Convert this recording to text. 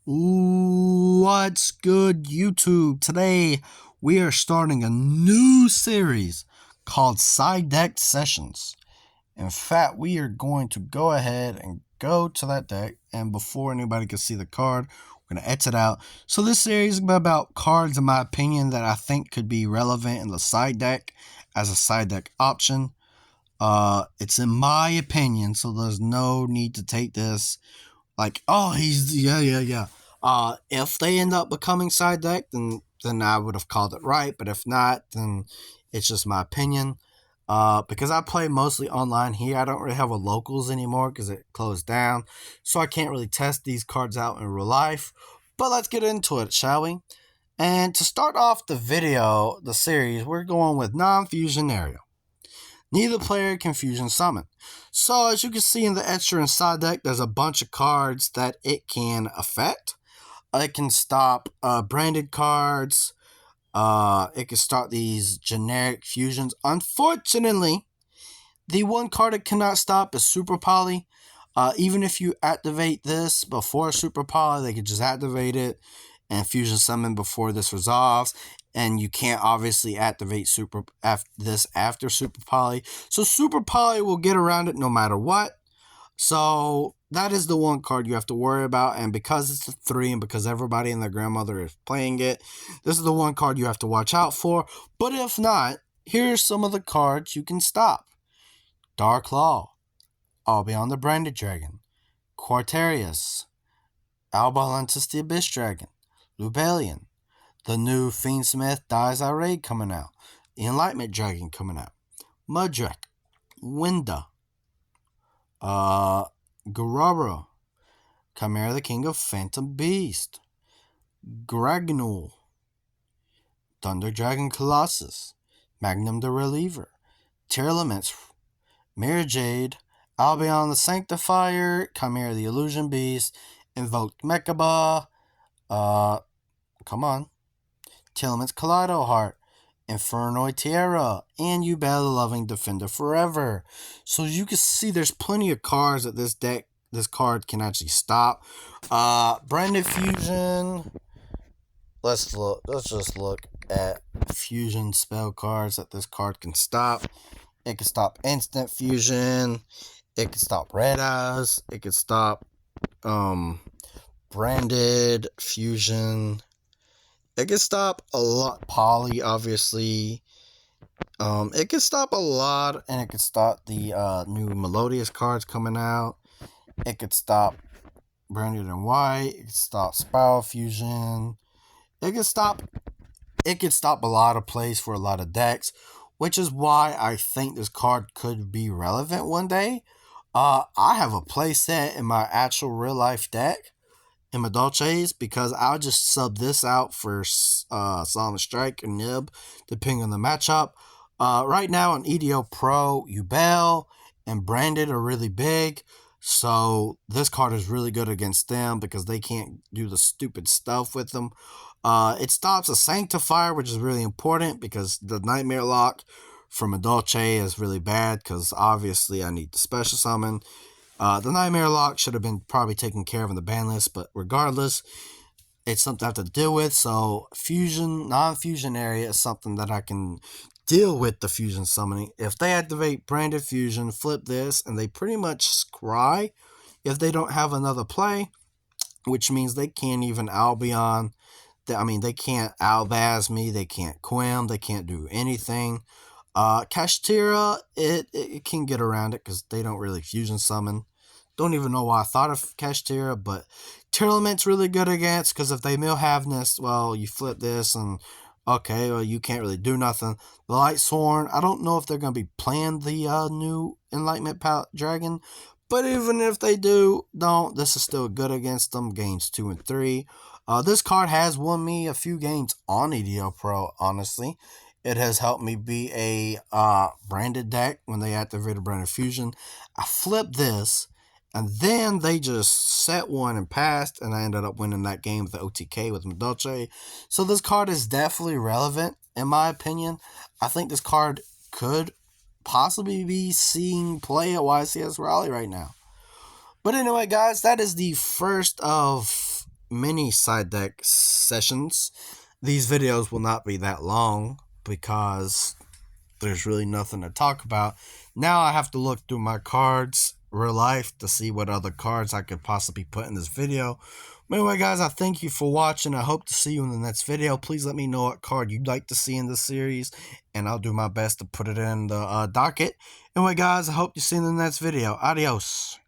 What's good, YouTube? Today we are starting a new series called Side Deck Sessions. In fact, we are going to go ahead and go to that deck, and before anybody can see the card, we're going to exit out. So this series is about cards, in my opinion, that I think could be relevant in the side deck as a side deck option. It's in my opinion, so there's no need to take this like, oh, he's yeah. If they end up becoming side deck, then I would have called it right. But if not, then it's just my opinion. Because I play mostly online here, I don't really have a locals anymore because it closed down, so I can't really test these cards out in real life. But let's get into it, shall we? And to start off the series, we're going with non-fusion area. Neither player can fusion summon. So as you can see in the extra and side deck, there's a bunch of cards that it can affect. It can stop branded cards. It can start these generic fusions. Unfortunately, the one card it cannot stop is Super Poly. Even if you activate this before Super Poly, they can just activate it and fusion summon before this resolves. And you can't obviously activate this after Super Poly. So Super Poly will get around it no matter what. So that is the one card you have to worry about. And because it's a 3 and because everybody and their grandmother is playing it, this is the one card you have to watch out for. But if not, here's some of the cards you can stop. Dark Law, Albion the Branded Dragon, Quartarius, Albalantis the Abyss Dragon, Lubellion, the new Fiendsmith Dies Irate coming out, the Enlightenment Dragon coming out, Mudrak, Winda, Gararo, Chimera the King of Phantom Beast, Gragnul, Thunder Dragon Colossus, Magnum the Reliever, Tearlaments, Mirror Jade, Albion the Sanctifier, Chimera the Illusion Beast, Invoked Mechaba, come on, Tearlaments Kaleido Heart, Infernoid Tierra, and Yubel the Loving Defender Forever. So as you can see, there's plenty of cards that this card can actually stop. Branded Fusion. Let's just look at fusion spell cards that this card can stop. It can stop instant fusion. It can stop red eyes. It can stop branded fusion. It can stop a lot poly, obviously. It can stop a lot, and it can stop the new Melodious cards coming out. It could stop branded and white. It could stop Spiral Fusion. It could stop a lot of plays for a lot of decks, which is why I think this card could be relevant one day. I have a play set in my actual real life deck in my Dolces because I'll just sub this out for Solemn Strike or Nib, depending on the matchup. Right now on EDO Pro, Yubel and Branded are really big. So this card is really good against them because they can't do the stupid stuff with them. It stops a Sanctifier, which is really important because the Nightmare Lock from a Dolce is really bad because obviously I need the special summon. The Nightmare Lock should have been probably taken care of in the ban list, but regardless, it's something I have to deal with. So non-fusion area is something that I can deal with the fusion summoning. If they activate Branded Fusion, flip this, and they pretty much scry if they don't have another play, which means they can't even Albion. They can't Albaz me, they can't Quim, they can't do anything. Kashtira, it can get around it because they don't really fusion summon. Don't even know why I thought of Kashtira, but Tearlament's really good against because if they mill Havness, well, you flip this and okay, well, you can't really do nothing. The Lightsworn, I don't know if they're going to be playing the new Enlightenment Dragon, but even if they do, this is still good against them. Games 2 and 3. This card has won me a few games on EDO Pro, honestly. It has helped me be a branded deck when they activated Branded Fusion. I flipped this, and then they just set one and passed, and I ended up winning that game with the OTK with Medolce. So this card is definitely relevant, in my opinion. I think this card could possibly be seeing play at YCS Raleigh right now. But anyway, guys, that is the first of mini side deck sessions. These videos will not be that long because there's really nothing to talk about. Now I have to look through my cards real life to see what other cards I could possibly put in this video. But anyway, guys, I thank you for watching. I hope to see you in the next video. Please let me know what card you'd like to see in this series, and I'll do my best to put it in the docket. Anyway, guys, I hope to see you in the next video. Adios.